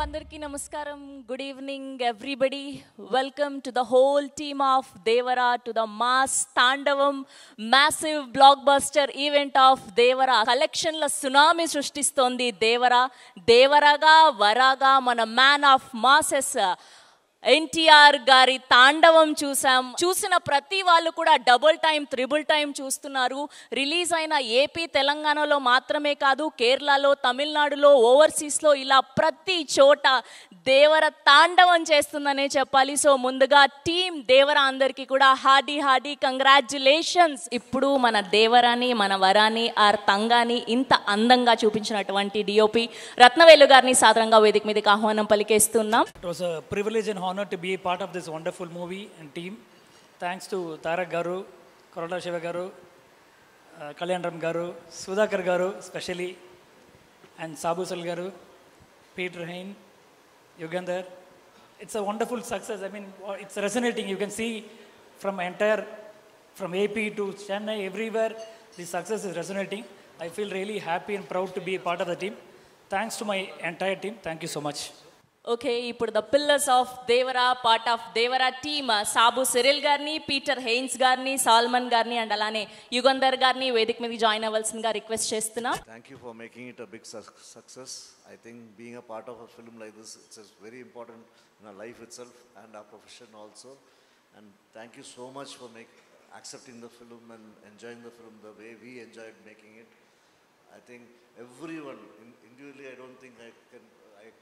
Andarki namaskaram. Good evening, everybody. Welcome to the whole team of Devara to the mass Tandavam massive blockbuster event of Devara. Collection la tsunami సృష్టిస్తోంది Devara. Devaraga Varaga mana man of masses. NTR గారి తాండవం చూసిన ప్రతి వాళ్ళు కూడా double time triple time చూస్తున్నారు. Release అయిన AP తెలంగాణలో మాత్రమే కాదు, కేరళలో, తమిళనాడులో, ఓవర్సీస్లో ఇలా ప్రతి చోట దేవర తాండవం చేస్తుందనే చెప్పాలి. సో ముందుగా టీమ్ దేవర అందరికీ కూడా హార్డీ కంగ్రాచ్యులేషన్స్. ఇప్పుడు మన దేవరాని, మన వరాని, ఆర్ తంగాని ఇంత అందంగా చూపించినటువంటి డిఓపి రత్నవేలు గారిని సాదరంగా వేదిక మీదకి ఆహ్వానం పలికేస్తున్నాం. It was a privilege and honor to be a part of this wonderful movie and team. Thanks to Tarak Garu, Korota Shiva Garu, Kalyan Ram Garu, Sudhakar Garu especially, and Sabu Sal Garu, Peter Hain, Yugandhar. It's a wonderful success. I mean, it's resonating. You can see from AP to Chennai, everywhere, the success is resonating. I feel really happy and proud to be a part of the team. Thanks to my entire team. Thank you so much. Okay, ఇప్పుడు the pillars of Devara, part of Devara team Sabu Cyril గారిని, Peter Heins గారిని, సాల్మన్ గారిని and అలానే యుగంధర్ గారిని వేదిక మీద join అవ్వాల్సిందిగా request చేస్తున్నా. Thank you for making it a big success. I think being a part of a film like this it's very important in our life itself and our profession also. And thank you so much for accepting the film and enjoying the film the way we enjoyed making it. I think everyone individually, I don't think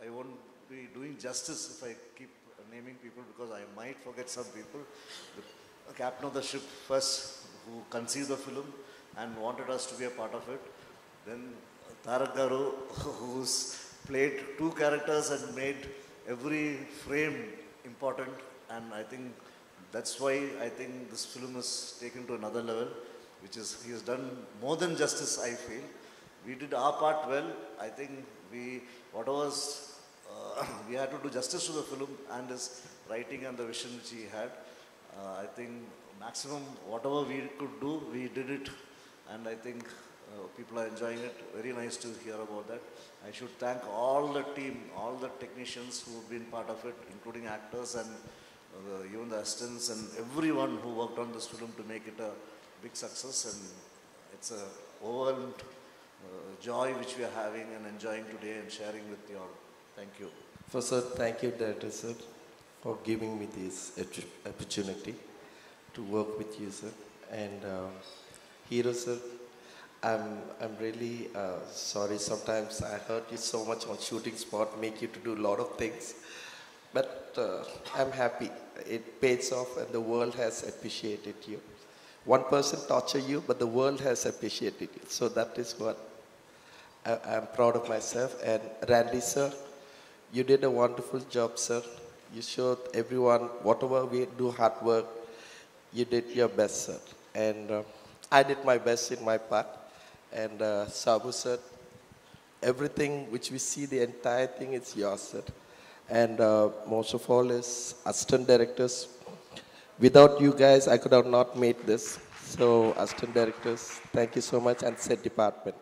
I won't be doing justice if I keep naming people because I might forget some people. The captain of the ship first, who conceived the film and wanted us to be a part of it. Then Tarak Garu, who's played two characters and made every frame important, and I think that's why I think this film is taken to another level, which is he has done more than justice, I feel. We did our part well. I think we had to do justice to the film and his writing and the vision which he had. I think maximum whatever we could do, we did it, and I think people are enjoying it. Very nice to hear about that. I should thank all the team, all the technicians who have been part of it, including actors and even the assistants and everyone who worked on this film to make it a big success. And it's a overwhelmed joy which we are having and enjoying today and sharing with you all. Thank you. First, sir, thank you, Director sir, for giving me this opportunity to work with you, sir. And Hero sir, I'm really sorry. Sometimes I hurt you so much on shooting spot, make you to do a lot of things. But I'm happy. It pays off, and the world has appreciated you. One person tortured you, but the world has appreciated you. So that is what I'm proud of myself. And Randy sir, you did a wonderful job, sir. You showed everyone whatever we do hard work, you did your best, sir. And I did my best in my part. And Sabu sir, everything which we see, the entire thing is yours, sir. And most of all is assistant directors. Without you guys, I could have not made this. So assistant directors, thank you so much, and set department.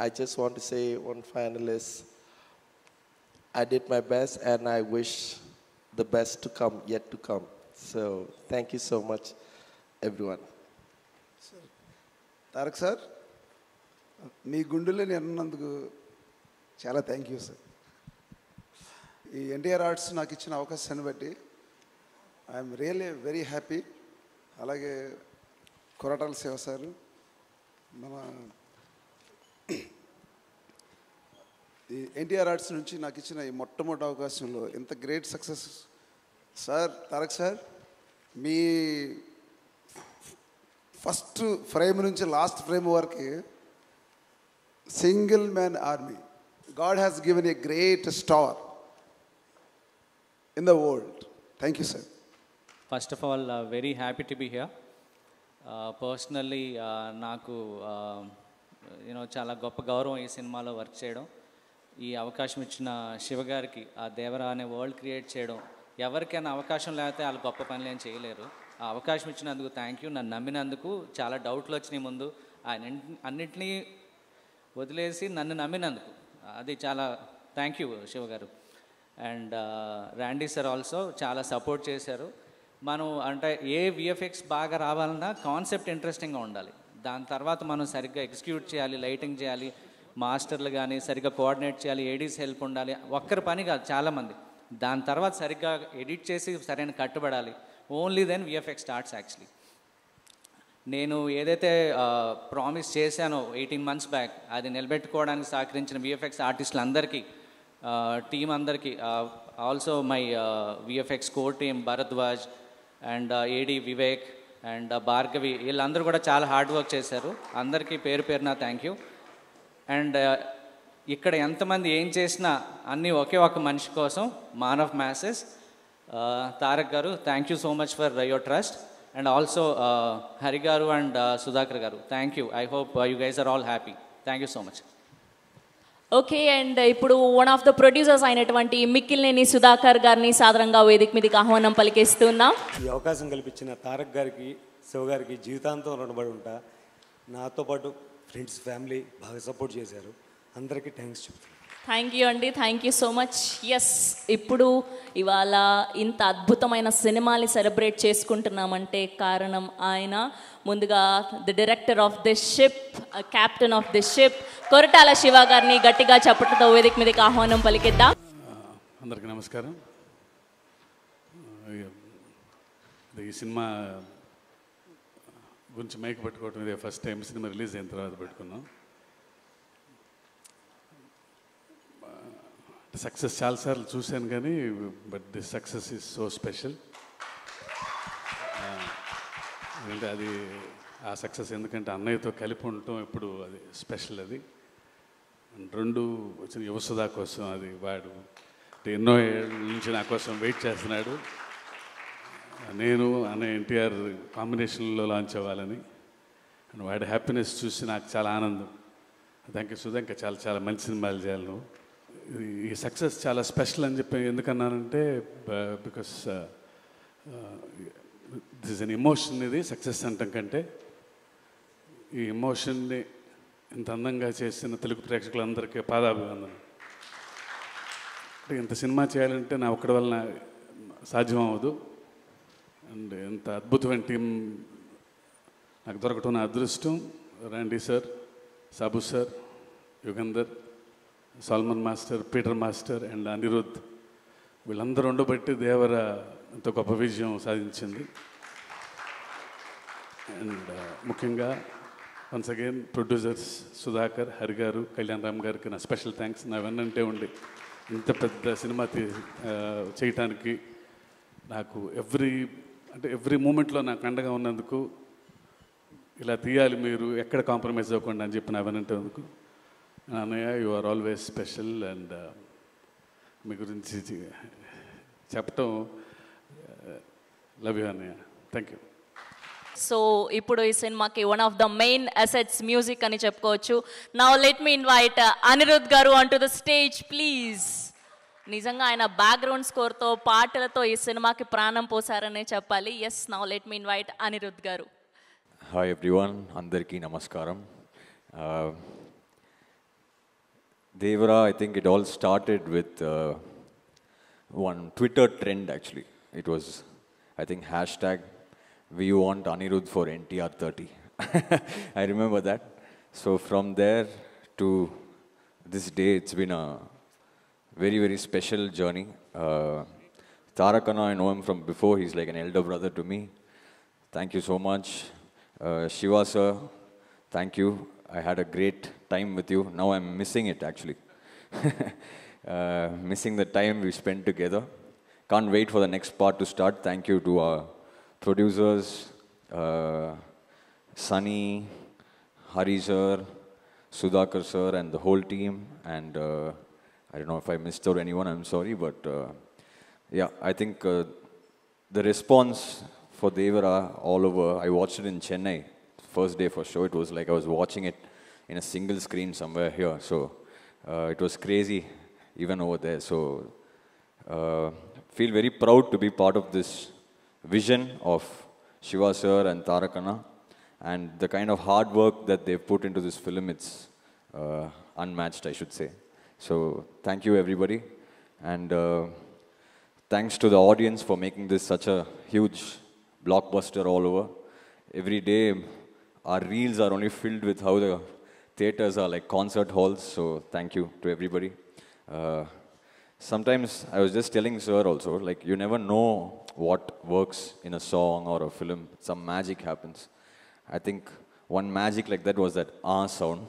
I just want to say one final is, I did my best and I wish the best to come, yet to come. So thank you so much, everyone. Sir, Tarak sir, మీ గుండెలని అన్నందుకు చాలా thank you sir. ఈ NTR arts నాకు ఇచ్చిన అవకాశాన్ని బట్టి I'm really very happy. అలాగే Koratala Shiva sir, మన ఈ ఎన్టీఆర్ ఆర్ట్స్ నుంచి నాకు ఇచ్చిన ఈ మొట్టమొదటి అవకాశంలో ఇంత great success sir. Tarak sir, మీ ఫస్ట్ ఫ్రేమ్ నుంచి లాస్ట్ ఫ్రేమ్ వరకు single man army. God has given a great star in the world. Thank you, sir. First of all, very happy to be here. Personally, నాకు చాలా గొప్ప గౌరవం ఈ సినిమాలో work చేయడం. ఈ అవకాశం ఇచ్చిన శివగారికి ఆ దేవరా అనే వరల్డ్ క్రియేట్ చేయడం, ఎవరికైనా అవకాశం లేకపోతే వాళ్ళు గొప్ప పనులు ఏం చేయలేరు. ఆ అవకాశం ఇచ్చినందుకు థ్యాంక్ యూ. నన్ను నమ్మినందుకు. చాలా డౌట్లు వచ్చినాయి ముందు, ఆయన అన్నింటినీ వదిలేసి నన్ను నమ్మినందుకు అది చాలా థ్యాంక్ యూ శివగారు. అండ్ ర్యాండీ సార్ ఆల్సో చాలా సపోర్ట్ చేశారు. మనం అంటే ఏ విఎఫ్ఎక్స్ బాగా రావాలన్నా కాన్సెప్ట్ ఇంట్రెస్టింగ్గా ఉండాలి. దాని తర్వాత మనం సరిగ్గా ఎగ్జిక్యూట్ చేయాలి, లైటింగ్ చేయాలి, మాస్టర్లు కానీ సరిగ్గా కోఆర్డినేట్ చేయాలి, ఏడీస్ హెల్ప్ ఉండాలి. ఒక్కరి పని కాదు, చాలామంది. దాని తర్వాత సరిగ్గా ఎడిట్ చేసి సరైన కట్టుబడాలి. Only then VFX starts actually. నేను ఏదైతే ప్రామిస్ చేశానో 18 months బ్యాక్, అది నిలబెట్టుకోవడానికి సహకరించిన విఎఫ్ఎక్స్ ఆర్టిస్టులందరికీ, టీం అందరికీ, also my VFX core team Bharadwaj and AD Vivek and Bhargavi, వీళ్ళందరూ కూడా చాలా హార్డ్ వర్క్ చేశారు. అందరికీ పేరు పేరున థ్యాంక్ యూ. అండ్ ఇక్కడ ఎంతమంది ఏం చేసినా అన్నీ ఒకే ఒక మనిషి కోసం, Maan of masses Tarak garu, thank you so much for your trust. And also Hari garu and Sudhakar garu, thank you. I hope you guys are all happy. Thank you so much. Okay, and ఇప్పుడు వన్ ఆఫ్ ద ప్రొడ్యూసర్స్ అయినటువంటి మిక్కిలినేని సుధాకర్ గారిని సాదరంగా వేదిక మీదకి ఆహ్వానం పలికేస్తున్నాం. ఈ అవకాశం కల్పించిన తారక్ గారికి, శివ గారికి జీవితాంతం రుణపడి ఉంటా. నాతో పాటు ఫ్రెండ్స్, ఫ్యామిలీ బాగా సపోర్ట్ చేశారు. అందరికీ థ్యాంక్స్ చెప్తాను. థ్యాంక్ యూ అండి, thank you so much. Yes, ఇప్పుడు ఇవాళ ఇంత అద్భుతమైన సినిమాని సెలబ్రేట్ చేసుకుంటున్నామంటే కారణం ఆయన. ముందుగా the director of this ship, captain of this ship, Koratala Shiva గారిని గట్టిగా చప్పట్లతో వేదిక మీదకి ఆహ్వానం పలికిద్దాం. అందరికీ నమస్కారం. ఈ సినిమా గురించి మైక్ పెట్టుకోవటం ఇదే ఫస్ట్ టైం. సినిమా రిలీజ్ అయిన తర్వాత పెట్టుకున్నాం. సక్సెస్ చాలాసార్లు చూశాను కానీ but this success is so special. ఎందుకంటే అది ఆ సక్సెస్ ఎందుకంటే అన్నయ్యతో కలిపి ఉండటం ఎప్పుడు అది స్పెషల్. అది రెండు వచ్చిన యువసుధా కోసం, అది వాడు ఎన్నో ఏళ్ళ నుంచి నా కోసం వెయిట్ చేస్తున్నాడు. నేను అన్నయ్య ఎన్టీఆర్ కాంబినేషన్లో లాంచ్ అవ్వాలని, అండ్ వాడి హ్యాపీనెస్ చూసి నాకు చాలా ఆనందం. థ్యాంక్ యూ సుధా, ఇంకా చాలా చాలా మంచి సినిమాలు చేయాలి నువ్వు. ఈ సక్సెస్ చాలా స్పెషల్ అని చెప్పి ఎందుకన్నానంటే because this is an emotion. ఇది సక్సెస్ అంటాం కంటే ఈ ఎమోషన్ని ఇంత అందంగా చేసిన తెలుగు ప్రేక్షకులందరికీ పాదాభివందనం. అంటే ఇంత సినిమా చేయాలంటే నా ఒక్కడి వలన సాధ్యం అవ్వదు. అండ్ ఇంత అద్భుతమైన టీం నాకు దొరకటం నా అదృష్టం. Randy sir, Sabu sir, Yugandhar, Salman master, Peter master and Anirudh, వీళ్ళందరూ ఉండబట్టి దేవర ఎంతో గొప్ప విజయం సాధించింది. అండ్ ముఖ్యంగా once again producers Sudhakar, Hari గారు, కళ్యాణ్ రామ్ గారికి నా స్పెషల్ థ్యాంక్స్. నా వెన్నంటే ఉండి ఇంత పెద్ద సినిమా చేయటానికి నాకు ఎవ్రీ మూమెంట్లో నాకు అండగా ఉన్నందుకు, ఇలా తీయాలి మీరు ఎక్కడ కాంప్రమైజ్ అవ్వకుండా అని చెప్పి నా వెన్నంటే అందుకు. అన్నయ్య, you are always special. And మీ గురించి చెప్పటం లవ్ యూ అన్నయ్య. Thank you. సో ఇప్పుడు ఈ సినిమాకి one of the main assets music అని చెప్పుకోవచ్చు. Now let me invite Anirudh గారు on to the stage please. నిజంగా ఆయన బ్యాక్గ్రౌండ్ స్కోర్తో, పాటలతో ఈ సినిమాకి ప్రాణం పోసారనే చెప్పాలి. Yes, now let me invite Anirudh గారు. హాయ్ ఎవ్రీవన్, అందరికీ నమస్కారం. Devara, I think it all started with one Twitter trend actually. It was, I think, hashtag we want Anirudh for NTR 30. I remember that. So from there to this day, it's been a very, very special journey. Tarakana, I know him from before. He's like an elder brother to me. Thank you so much. Shiva sir, thank you. I had a great time with you. Now I'm missing it actually. Missing the time we spent together. Can't wait for the next part to start. Thank you to our producers, Sunny, Hari sir, Sudhakar sir and the whole team. And I don't know if I missed out anyone, I'm sorry. But yeah, I think the response for Devara all over, I watched it in Chennai. First day for show, it was like I was watching it in a single screen somewhere here. So it was crazy even over there. So feel very proud to be part of this vision of Shiva sir and Tarakana, and the kind of hard work that they've put into this film, it's unmatched, I should say. So thank you everybody, And thanks to the audience for making this such a huge blockbuster all over. Every day, our reels are only filled with how the theaters are like concert halls. So thank you to everybody. Sometimes I was just telling Sir also, like you never know what works in a song or a film. Some magic happens. I think one magic like that was that sound.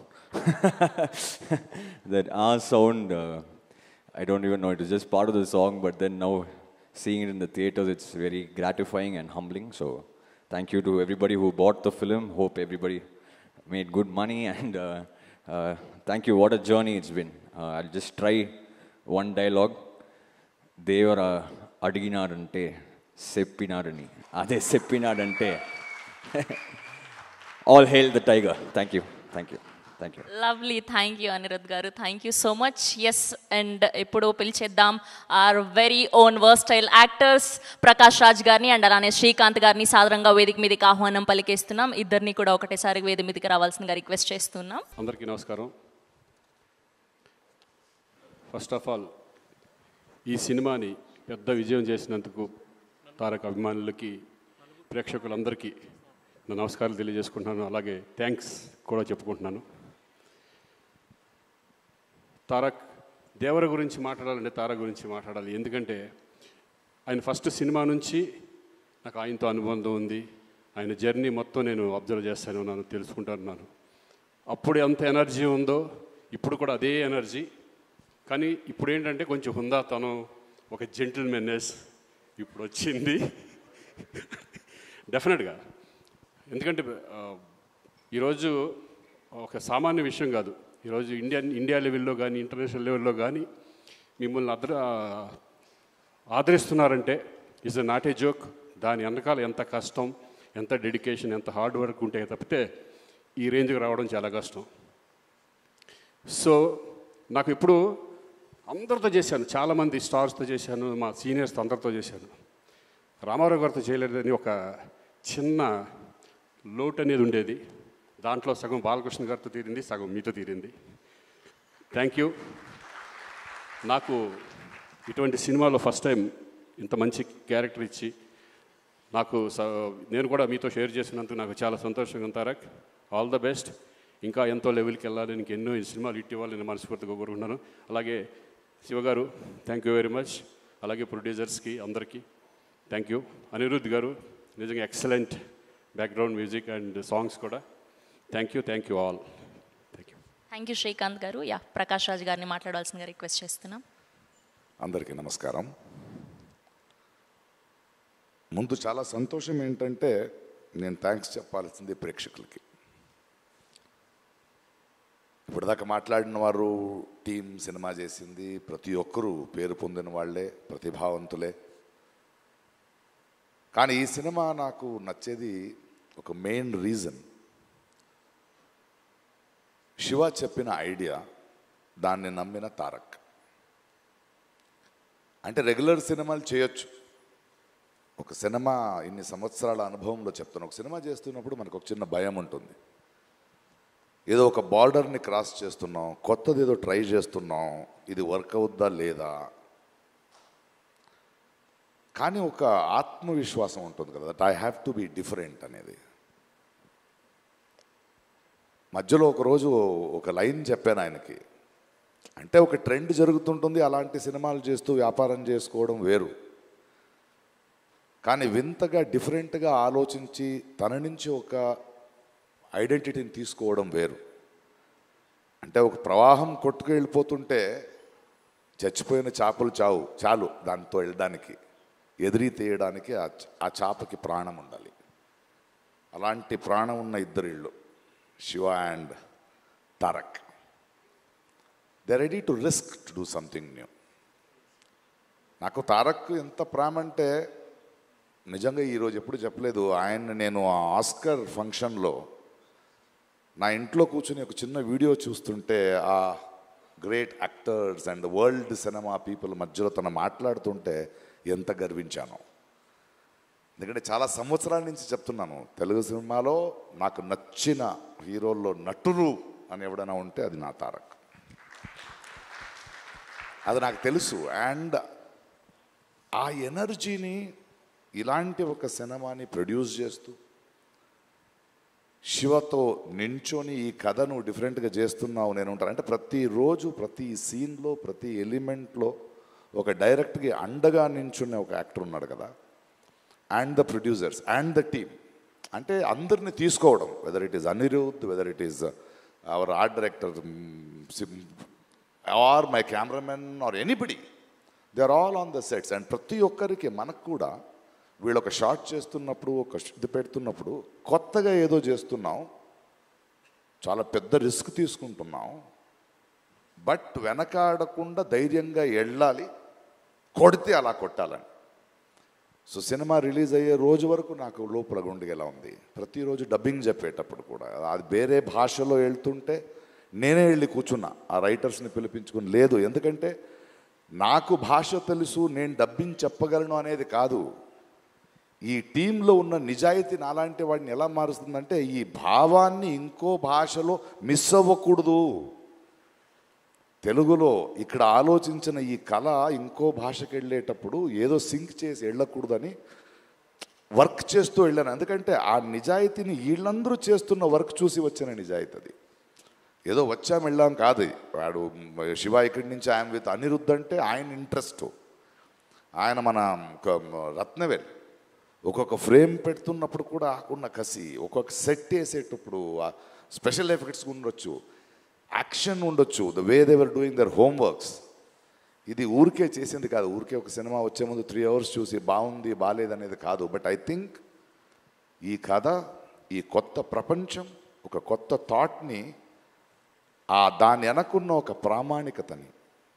That sound, I don't even know, it was just part of the song, but then now seeing it in the theaters, it's very gratifying and humbling. So thank you to everybody who bought the film. Hope everybody made good money, and thank you. What a journey it's been. I'll just try one dialogue. Devara adiginadante seppinadani ade seppinadante. All hail the tiger. Thank you. Thank you. Thank you. Lovely. Thank you, Anirudh garu. Thank you so much. Yes, and ippudu pilcheddam our very own versatile actors Prakash Raj garni and alane Srikanth garni sadaranga vedik మీదకి ఆహ్వానం పలికేస్తున్నాం. ఇద్దరిని కూడా ఒకటేసారి వేదిక మీదకి రావాల్సిందిగా request చేస్తున్నాం. అందరికీ నమస్కారం. ఫస్ట్ ఆఫ్ ఆల్ ఈ సినిమాని పెద్ద విజయం చేసినందుకు తారక్ అభిమానులకి ప్రేక్షకులందరికీ నా నమస్కారాలు తెలియజేసుకుంటున్నాను. అలాగే థ్యాంక్స్ కూడా చెప్పుకుంటున్నాను. తారక్ దేవర గురించి మాట్లాడాలంటే తారక్ గురించి మాట్లాడాలి. ఎందుకంటే ఆయన ఫస్ట్ సినిమా నుంచి నాకు ఆయనతో అనుబంధం ఉంది. ఆయన జర్నీ మొత్తం నేను అబ్జర్వ్ చేస్తాను, నన్ను తెలుసుకుంటున్నాను. అప్పుడు ఎంత ఎనర్జీ ఉందో ఇప్పుడు కూడా అదే ఎనర్జీ. కానీ ఇప్పుడు ఏంటంటే కొంచెం హుందాతనం, ఒక జెంటిల్మెన్నెస్ ఇప్పుడు వచ్చింది డెఫినెట్గా. ఎందుకంటే ఈరోజు ఒక సామాన్య విషయం కాదు. ఈరోజు ఇండియా లెవెల్లో కానీ ఇంటర్నేషనల్ లెవెల్లో కానీ మిమ్మల్ని ఆదరిస్తున్నారంటే is a not a joke. దాని వెనకాల ఎంత కష్టం, ఎంత డెడికేషన్, ఎంత హార్డ్ వర్క్ ఉంటే తప్పితే ఈ రేంజ్కి రావడం చాలా కష్టం. సో నాకు ఇప్పుడు అందరితో చేశాను, చాలామంది స్టార్స్తో చేశాను, మా సీనియర్స్తో అందరితో చేశాను. రామారావు గారితో చేయలేదని ఒక చిన్న లోటు అనేది ఉండేది. దాంట్లో సగం బాలకృష్ణ గారితో తీరింది, సగం మీతో తీరింది. Thank you. నాకు ఇటువంటి సినిమాలో ఫస్ట్ టైం ఇంత మంచి క్యారెక్టర్ ఇచ్చి నాకు నేను కూడా మీతో షేర్ చేసినందుకు నాకు చాలా సంతోషంగా ఉంది. Tarak, all the best. ఇంకా ఎంతో లెవెల్కి వెళ్ళాలి, ఇంక ఎన్నో సినిమాలు హిట్ ఇవ్వాలి నేను మనస్ఫూర్తిగా కోరుకుంటున్నాను. అలాగే శివగారు థ్యాంక్ యూ వెరీ మచ్. అలాగే ప్రొడ్యూసర్స్కి అందరికీ థ్యాంక్ యూ. అనిరుద్ధ్ గారు నిజంగా excellent background music and songs కూడా. Thank you all. Thank you. Thank you Srikanth గారు. యా, ప్రకాష్ రాజ్ గారిని మాట్లాడాల్సిందిగా రిక్వెస్ట్ చేస్తున్నాం. అందరికీ నమస్కారం. ముందు చాలా సంతోషం ఏంటంటే నేను థ్యాంక్స్ చెప్పాల్సింది ప్రేక్షకులకి. ఇప్పటిదాకా మాట్లాడిన వారు, టీం సినిమా చేసింది, ప్రతి ఒక్కరూ పేరు పొందిన వాళ్ళే, ప్రతిభావంతులే. కానీ ఈ సినిమా నాకు నచ్చేది ఒక మెయిన్ రీజన్, శివ చెప్పిన ఐడియా, దాన్ని నమ్మిన తారక్. అంటే రెగ్యులర్ సినిమాలు చేయొచ్చు. ఒక సినిమా ఇన్ని సంవత్సరాల అనుభవంలో చెప్తాను, ఒక సినిమా చేస్తున్నప్పుడు మనకు ఒక చిన్న భయం ఉంటుంది. ఏదో ఒక బార్డర్ని క్రాస్ చేస్తున్నాం, కొత్తది ఏదో ట్రై చేస్తున్నాం, ఇది వర్క్ అవుద్దా లేదా. కానీ ఒక ఆత్మవిశ్వాసం ఉంటుంది కదా, that I have to be different అనేది. మధ్యలో ఒకరోజు ఒక లైన్ చెప్పాను ఆయనకి. అంటే ఒక ట్రెండ్ జరుగుతుంటుంది, అలాంటి సినిమాలు చేస్తూ వ్యాపారం చేసుకోవడం వేరు. కానీ వింతగా డిఫరెంట్గా ఆలోచించి తన నుంచి ఒక ఐడెంటిటీని తీసుకోవడం వేరు. అంటే ఒక ప్రవాహం కొట్టుకు వెళ్ళిపోతుంటే చచ్చిపోయిన చేపలు చాలు దాంతో వెళ్ళడానికి, ఎదిరి తీయడానికి ఆ చేపకి ప్రాణం ఉండాలి. అలాంటి ప్రాణం ఉన్న ఇద్దరిళ్ళు, Siva and Tarak. They ready to risk to do something new. నాకు తారక్ ఎంత ప్రేమ అంటే నిజంగా ఈరోజు ఎప్పుడు చెప్పలేదు. నేను ఆ ఆస్కర్ ఫంక్షన్లో నా ఇంట్లో కూర్చొని ఒక చిన్న వీడియో చూస్తుంటే ఆ great actors and world cinema people మధ్యలో తను మాట్లాడుతుంటే ఎంత గర్వించానో. ఎందుకంటే చాలా సంవత్సరాల నుంచి చెప్తున్నాను, తెలుగు సినిమాలో నాకు నచ్చిన హీరోల్లో నటులు అని ఎవడైనా ఉంటే అది నా తారక్. అది నాకు తెలుసు. అండ్ ఆ ఎనర్జీని ఇలాంటి ఒక సినిమాని ప్రొడ్యూస్ చేస్తూ శివతో నించొని ఈ కథను డిఫరెంట్గా చేస్తున్నావు నేను ఉంటాను అంటే ప్రతిరోజు ప్రతి సీన్లో ప్రతి ఎలిమెంట్లో ఒక డైరెక్ట్గా అండగా నించునే ఒక యాక్టర్ ఉన్నాడు కదా. And the producers and the team అంటే అందరినీ తీసుకోవడం, whether it is Anirudh, whether it is our art director or my cameraman or anybody, they are all on the sets. And ప్రతి ఒక్కరికి మనకు కూడా వీళ్ళు ఒక షాట్ చేస్తున్నప్పుడు ఒక ఇది పెడుతున్నప్పుడు కొత్తగా ఏదో చేస్తున్నాం, చాలా పెద్ద రిస్క్ తీసుకుంటున్నాం, బట్ వెనకాడకుండా ధైర్యంగా వెళ్ళాలి, కొడితే అలా కొట్టాలని. సో సినిమా రిలీజ్ అయ్యే రోజు వరకు నాకు లోపల గుండెలా ఉంది. ప్రతిరోజు డబ్బింగ్ చెప్పేటప్పుడు కూడా అది వేరే భాషలో వెళ్తుంటే నేనే వెళ్ళి కూర్చున్నా ఆ రైటర్స్ని పిలిపించుకుని. లేదు, ఎందుకంటే నాకు భాష తెలుసు, నేను డబ్బింగ్ చెప్పగలను అనేది కాదు. ఈ టీంలో ఉన్న నిజాయితీ నాలాంటి వాడిని ఎలా మారుస్తుందంటే ఈ భావాన్ని ఇంకో భాషలో మిస్ అవ్వకూడదు. తెలుగులో ఇక్కడ ఆలోచించిన ఈ కళ ఇంకో భాషకి వెళ్ళేటప్పుడు ఏదో సింక్ చేసి వెళ్ళకూడదని వర్క్ చేస్తూ వెళ్ళాను. ఎందుకంటే ఆ నిజాయితీని వీళ్ళందరూ చేస్తున్న వర్క్ చూసి వచ్చిన నిజాయితీ అది. ఏదో వచ్చాం వెళ్ళాం కాదు. వాడు శివ ఇక్కడి నుంచి ఆయన విత్ అనిరుద్ధ్ అంటే ఆయన ఇంట్రెస్ట్, ఆయన మన రత్నవేల్ ఒక్కొక్క ఫ్రేమ్ పెడుతున్నప్పుడు కూడా ఆకున్న కసి, ఒక్కొక్క సెట్ వేసేటప్పుడు స్పెషల్ ఎఫెక్ట్స్ ఉండొచ్చు, యాక్షన్ ఉండొచ్చు, the way they were doing their homeworks. ఇది ఊరికే చేసింది కాదు, ఊరికే ఒక సినిమా వచ్చే ముందు 3 hours చూసి బాగుంది బాగాలేదనేది కాదు. బట్ ఐ థింక్ ఈ కథ, ఈ కొత్త ప్రపంచం, ఒక కొత్త థాట్ని, దాని వెనకున్న ఒక ప్రామాణికతని,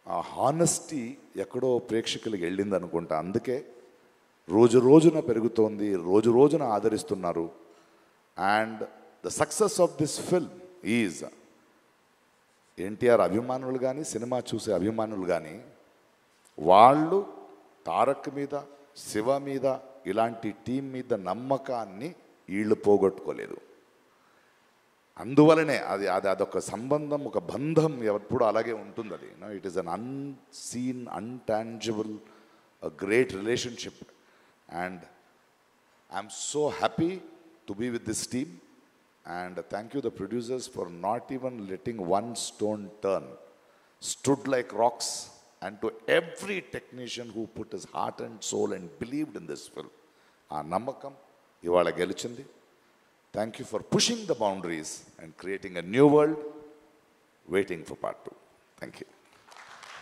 ఆ హానెస్టీ ఎక్కడో ప్రేక్షకులకి వెళ్ళింది అనుకుంటా. అందుకే రోజు రోజున పెరుగుతోంది, రోజు రోజున ఆదరిస్తున్నారు. And the success of this film is NTR అభిమానులు కానీ సినిమా చూసే అభిమానులు కానీ వాళ్ళు తారక్ మీద, శివ మీద, ఇలాంటి టీం మీద నమ్మకాన్ని వీళ్ళు పోగొట్టుకోలేదు. అందువలనే అదొక సంబంధం, ఒక బంధం ఎప్పుడు అలాగే ఉంటుంది. అది it is un unseen, intangible, great relationship. And I'm so happy to be with this team. And thank you the producers for not even letting one stone turn. Stood like rocks. And to every technician who put his heart and soul and believed in this film. Aa namakam ivala gelichindi. Thank you for pushing the boundaries and creating a new world. Waiting for part 2. Thank you.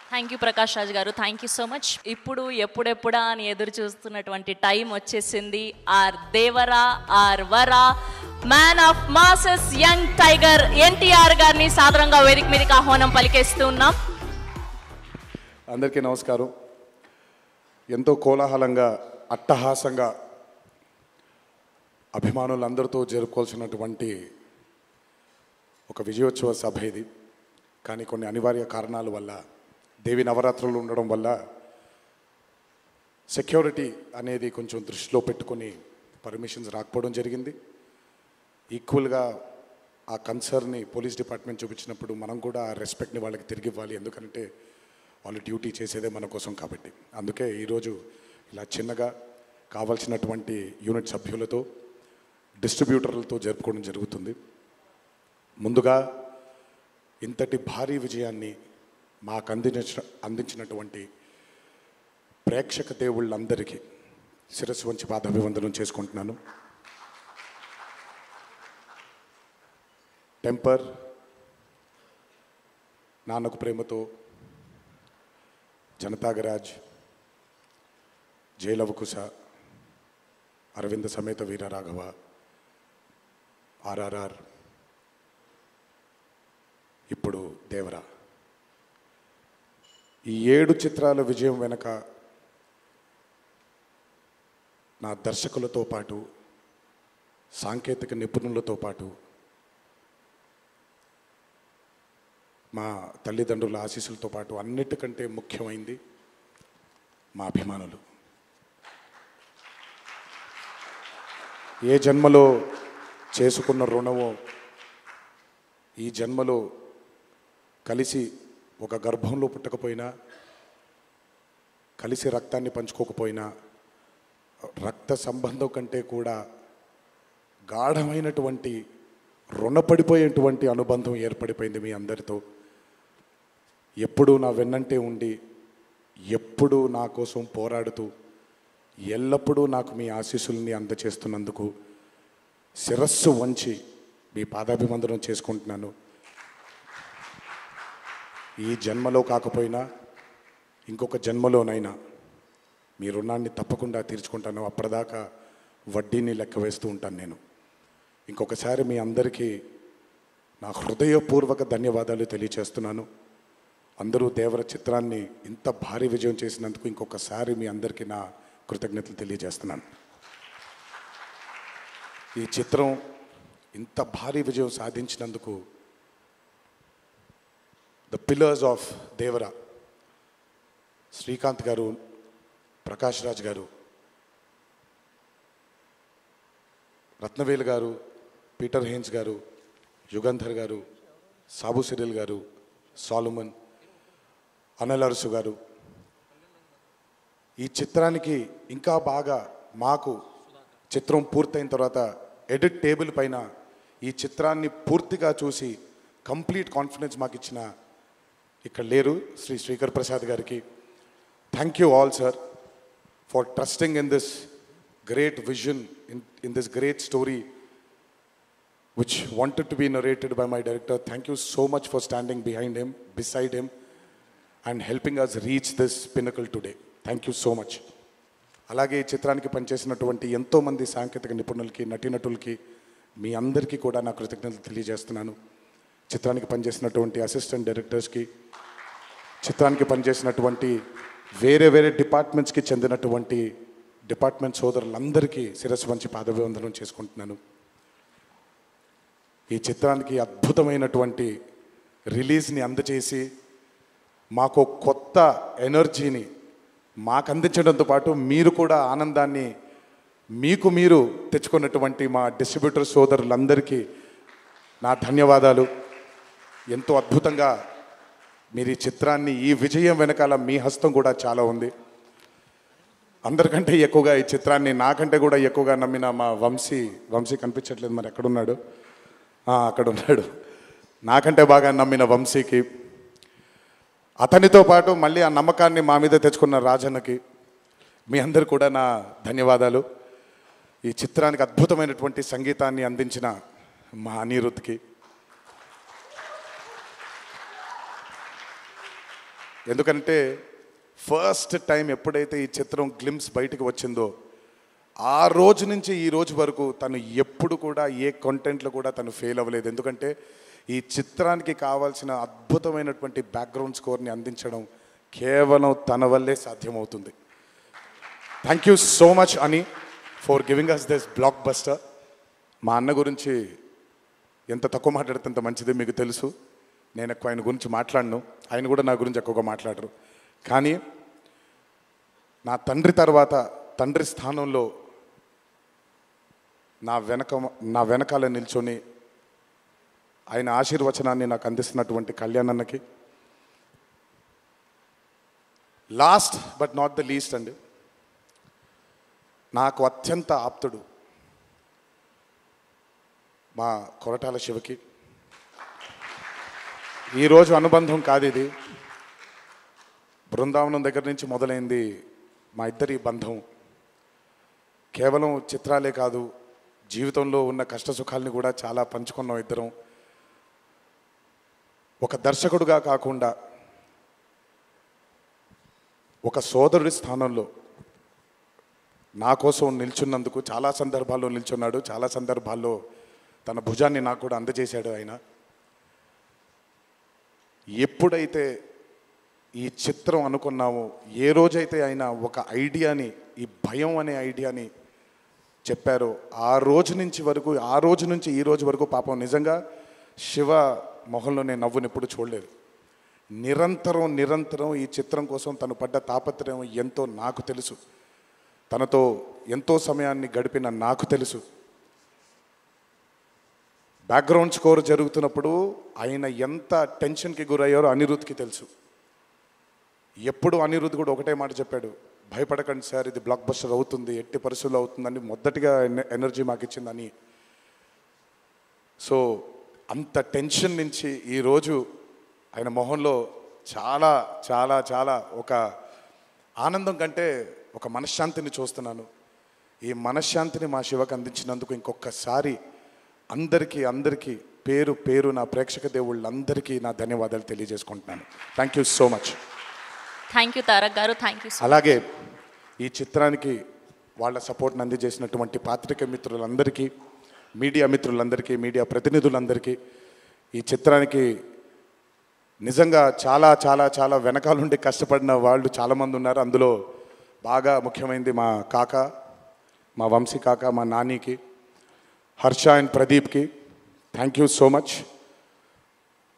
Thank you Prakash Raj గారు, thank you so much. ఇప్పుడు ఎప్పుడెప్పుడా అని ఎదురు చూస్తున్నటువంటి time వచ్చేసింది. ఆర్ దేవరా, ఆర్ వరా, man of masses, young tiger NTR గారిని సాదరంగా వేదిక మీదకి ఆహ్వానం పలికేస్తూ ఉన్నాం. అందరికీ నమస్కారం. ఎంతో కోలాహలంగా, అట్టహాసంగా అభిమానులందరితో జరుపుకోవాల్సినటువంటి ఒక విజయోత్సవ సభ ఇది. కానీ కొన్ని అనివార్య కారణాల వల్ల, దేవి నవరాత్రులు ఉండడం వల్ల సెక్యూరిటీ అనేది కొంచెం దృష్టిలో పెట్టుకొని పర్మిషన్స్ రాకపోవడం జరిగింది. ఈక్వల్గా ఆ కన్సర్న్ని పోలీస్ డిపార్ట్మెంట్ చూపించినప్పుడు మనం కూడా ఆ రెస్పెక్ట్ని వాళ్ళకి తిరిగి ఇవ్వాలి. ఎందుకంటే వాళ్ళు డ్యూటీ చేసేదే మన కోసం కాబట్టి. అందుకే ఈరోజు ఇలా చిన్నగా కావాల్సినటువంటి యూనిట్ సభ్యులతో, డిస్ట్రిబ్యూటర్లతో జరుపుకోవడం జరుగుతుంది. ముందుగా ఇంతటి భారీ విజయాన్ని మాకు అందించినటువంటి ప్రేక్షక దేవుళ్ళందరికీ శిరస్సు వంచి పాదాభివందనం చేసుకుంటున్నాను. టెంపర్, నాన్నకు ప్రేమతో, జనతాగరాజ్, జైలవకుశ, అరవింద సమేత వీరరాఘవ, ఆర్ఆర్ఆర్, ఇప్పుడు దేవరా, ఈ 7 చిత్రాల విజయం వెనక నా దర్శకులతో పాటు, సాంకేతిక నిపుణులతో పాటు, మా తల్లిదండ్రుల ఆశీస్సులతో పాటు అన్నిటికంటే ముఖ్యమైంది మా అభిమానులు. ఏ జన్మలో చేసుకున్న రుణమో ఈ జన్మలో కలిసి ఒక గర్భంలో పుట్టకపోయినా కలిసి రక్తాన్ని పంచుకోకపోయినా రక్త సంబంధం కంటే కూడా గాఢమైనటువంటి రుణపడిపోయేటువంటి అనుబంధం ఏర్పడిపోయింది మీ అందరితో. ఎప్పుడూ నా వెన్నంటే ఉండి ఎప్పుడూ నా కోసం పోరాడుతూ ఎల్లప్పుడూ నాకు మీ ఆశీస్సుల్ని అందచేస్తున్నందుకు శిరస్సు వంచి మీ పాదాభివందనం చేసుకుంటున్నాను. ఈ జన్మలో కాకపోయినా ఇంకొక జన్మలోనైనా మీ రుణాన్ని తప్పకుండా తీర్చుకుంటాను. అప్పటిదాకా వడ్డీని లెక్క వేస్తూ ఉంటాను నేను. ఇంకొకసారి మీ అందరికీ నా హృదయపూర్వక ధన్యవాదాలు తెలియచేస్తున్నాను. అందరూ దేవర చిత్రాన్ని ఇంత భారీ విజయం చేసినందుకు ఇంకొకసారి మీ అందరికీ నా కృతజ్ఞతలు తెలియజేస్తున్నాను. ఈ చిత్రం ఇంత భారీ విజయం సాధించినందుకు ద పిల్లర్స్ ఆఫ్ దేవర శ్రీకాంత్ గారు, ప్రకాష్ రాజ్ గారు, రత్నవేలు గారు, పీటర్ హెయిన్స్ గారు, యుగంధర్ గారు, సాబు సిరిల్ గారు, సాలుమన్, అనిల్ అరుసు గారు, ఈ చిత్రానికి ఇంకా బాగా మాకు చిత్రం పూర్తయిన తర్వాత ఎడిట్ టేబుల్ పైన ఈ చిత్రాన్ని పూర్తిగా చూసి కంప్లీట్ కాన్ఫిడెన్స్ మాకు ఇచ్చిన ఇక్కడ లేరు శ్రీ శ్రీకర్ ప్రసాద్ గారికి thank you all sir for trusting in this great vision in this great story which wanted to be narrated by my director. Thank you so much for standing behind him, beside him, and helping us reach this pinnacle today. Thank you so much. అలాగే ఈ చిత్రానికి పనిచేసినటువంటి ఎంతోమంది సాంకేతిక నిపుణులకి, నటీనటులకి మీ అందరికీ కూడా నా కృతజ్ఞతలు తెలియజేస్తున్నాను. చిత్రానికి పనిచేసినటువంటి అసిస్టెంట్ డైరెక్టర్స్కి, చిత్రానికి పనిచేసినటువంటి వేరే వేరే డిపార్ట్మెంట్స్కి చెందినటువంటి డిపార్ట్మెంట్ సోదరులందరికీ శిరస్సు వంచి పాదాభివందనం చేసుకుంటున్నాను. ఈ చిత్రానికి అద్భుతమైనటువంటి రిలీజ్ని అందజేసి మాకు కొత్త ఎనర్జీని మాకు అందించడంతో పాటు మీరు కూడా ఆనందాన్ని మీకు మీరు తెచ్చుకున్నటువంటి మా డిస్ట్రిబ్యూటర్ సోదరులందరికీ నా ధన్యవాదాలు. ఎంతో అద్భుతంగా మీరు ఈ చిత్రాన్ని, ఈ విజయం వెనకాల మీ హస్తం కూడా చాలా ఉంది. అందరికంటే ఎక్కువగా ఈ చిత్రాన్ని నాకంటే కూడా ఎక్కువగా నమ్మిన మా వంశీ కనిపించట్లేదు, మరి ఎక్కడున్నాడు? అక్కడ ఉన్నాడు. నాకంటే బాగా నమ్మిన వంశీకి, అతనితో పాటు మళ్ళీ ఆ నమ్మకాన్ని మా మీద తెచ్చుకున్న రాజన్నకి, మీ అందరు కూడా నా ధన్యవాదాలు. ఈ చిత్రానికి అద్భుతమైనటువంటి సంగీతాన్ని అందించిన మా అనిరుద్ధ్కి, ఎందుకంటే ఫస్ట్ టైం ఎప్పుడైతే ఈ చిత్రం గ్లిమ్స్ బయటకు వచ్చిందో ఆ రోజు నుంచి ఈ రోజు వరకు తను ఎప్పుడు కూడా ఏ కంటెంట్లో కూడా తను ఫెయిల్ అవ్వలేదు. ఎందుకంటే ఈ చిత్రానికి కావాల్సిన అద్భుతమైనటువంటి బ్యాక్గ్రౌండ్ స్కోర్ని అందించడం కేవలం తన వల్లే సాధ్యమవుతుంది. థ్యాంక్ యూ సో మచ్ అని for giving us this blockbuster. మా అన్న గురించి ఎంత తక్కువ మాట్లాడితే అంత మంచిది, మీకు తెలుసు. నేను ఎక్కువ ఆయన గురించి మాట్లాడను, ఆయన కూడా నా గురించి ఎక్కువగా మాట్లాడరు. కానీ నా తండ్రి తర్వాత తండ్రి స్థానంలో నా వెనకాల నిల్చొని ఆయన ఆశీర్వచనాన్ని నాకు అందిస్తున్నటువంటి కళ్యాణ్ అన్నకి, last but not the least అండి, నాకు అత్యంత ఆప్తుడు మా కొరటాల శివకి. ఈరోజు అనుబంధం కాదు ఇది, బృందావనం దగ్గర నుంచి మొదలైంది మా ఇద్దరి బంధం. కేవలం చిత్రాలే కాదు, జీవితంలో ఉన్న కష్ట సుఖాలని కూడా చాలా పంచుకున్నాం ఇద్దరం. ఒక దర్శకుడుగా కాకుండా ఒక సోదరుడి స్థానంలో నా కోసం నిల్చున్నందుకు చాలా సందర్భాల్లో నిల్చున్నాడు, చాలా సందర్భాల్లో తన భుజాన్ని నాకు కూడా అందజేశాడు ఆయన. ఎప్పుడైతే ఈ చిత్రం అనుకున్నామో, ఏ రోజైతే ఆయన ఒక ఐడియాని, ఈ భయం అనే ఐడియాని చెప్పారో, ఆ రోజు నుంచి ఈ రోజు వరకు పాపం నిజంగా శివ మొహంలో నేను నవ్వుని ఎప్పుడు చూడలేదు. నిరంతరం ఈ చిత్రం కోసం తను పడ్డ తాపత్రయం ఎంతో నాకు తెలుసు. తనతో ఎంతో సమయాన్ని గడిపిన నాకు తెలుసు. బ్యాక్గ్రౌండ్ స్కోర్ జరుగుతున్నప్పుడు ఆయన ఎంత టెన్షన్కి గురయ్యారో అనిరుద్ధ్కి తెలుసు. ఎప్పుడు అనిరుద్ధ్ కూడా ఒకటే మాట చెప్పాడు, భయపడకండి సార్, ఇది బ్లాక్ బస్టర్ అవుతుంది, ఎట్టి పరిస్థితుల్లో అవుతుందని మొదటిగా ఎనర్జీ మాకు ఇచ్చిందని. సో అంత టెన్షన్ నుంచి ఈరోజు ఆయన మొహంలో చాలా చాలా చాలా ఒక ఆనందం కంటే ఒక మనశ్శాంతిని చూస్తున్నాను. ఈ మనశ్శాంతిని మా శివకు అందించినందుకు ఇంకొకసారి అందరికీ పేరు పేరు నా ప్రేక్షక దేవుళ్ళందరికీ నా ధన్యవాదాలు తెలియజేసుకుంటున్నాను. Thank you so much. Thank you Tarak garu, thank you. అలాగే ఈ చిత్రానికి వాళ్ళ సపోర్ట్ని అందజేసినటువంటి పాత్రికేయ మిత్రులందరికీ, మీడియా మిత్రులందరికీ, మీడియా ప్రతినిధులందరికీ, ఈ చిత్రానికి నిజంగా చాలా చాలా చాలా వెనకాలండి కష్టపడిన వాళ్ళు చాలామంది ఉన్నారు. అందులో బాగా ముఖ్యమైనది మా కాక, మా వంశీ కాక, మా నానికి, హర్ష అండ్ ప్రదీప్కి థ్యాంక్ యూ సో మచ్.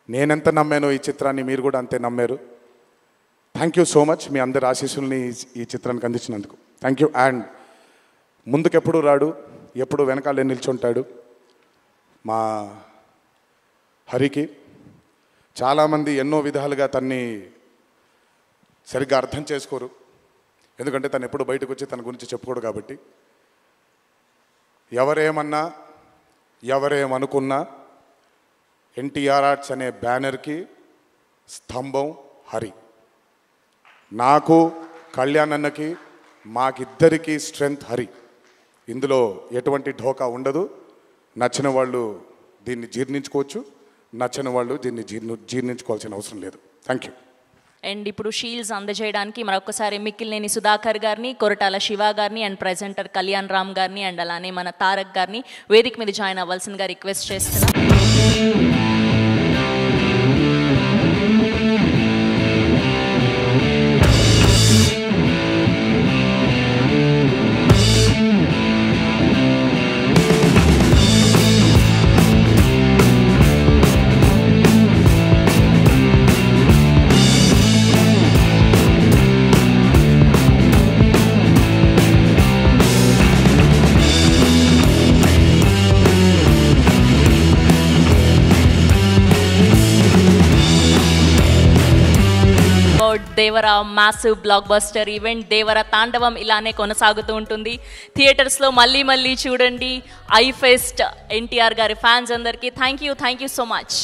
నేనెంత నమ్మానో ఈ చిత్రాన్ని మీరు కూడా అంతే నమ్మారు. Thank you so much. మీ అందరి ఆశీస్సుల్ని ఈ చిత్రానికి అందించినందుకు థ్యాంక్ యూ. అండ్ ముందుకెప్పుడు రాడు, ఎప్పుడు వెనకాలే నిల్చుంటాడు మా హరికి. చాలామంది ఎన్నో విధాలుగా తన్ని సరిగ్గా అర్థం చేసుకోరు, ఎందుకంటే తను ఎప్పుడు బయటకు వచ్చి తన గురించి చెప్పుకోడు కాబట్టి. ఎవరేమన్నా ఎవరేమనుకున్నా ఎన్టీఆర్ ఆర్ట్స్ అనే బ్యానర్కి స్తంభం హరి. నాకు, కళ్యాణ్ అన్నకి, మాకిద్దరికీ స్ట్రెంగ్త్ హరి. ఇందులో ఎటువంటి ఢోకా ఉండదు. నచ్చిన వాళ్ళు దీన్ని జీర్ణించుకోవచ్చు, నచ్చని వాళ్ళు దీన్ని జీర్ణించుకోవాల్సిన అవసరం లేదు. Thank you. అండ్ ఇప్పుడు షీల్డ్స్ అందజేయడానికి మరొకసారి మిక్కిలినేని సుధాకర్ గారిని, కొరటాల శివ గారిని అండ్ ప్రెజెంటర్ కళ్యాణ్ రామ్ గారిని అండ్ అలానే మన తారక్ గారిని వేదిక మీద జాయిన్ అవ్వాల్సిందిగా రిక్వెస్ట్ చేస్తున్నాం. Devara massive block buster event Devara తాండవం ఇలానే కొనసాగుతూ ఉంటుంది. థియేటర్స్లో మళ్ళీ చూడండి. ఐ ఫెస్ట్ ఎన్టీఆర్ గారి ఫ్యాన్స్ అందరికీ థ్యాంక్ యూ సో మచ్.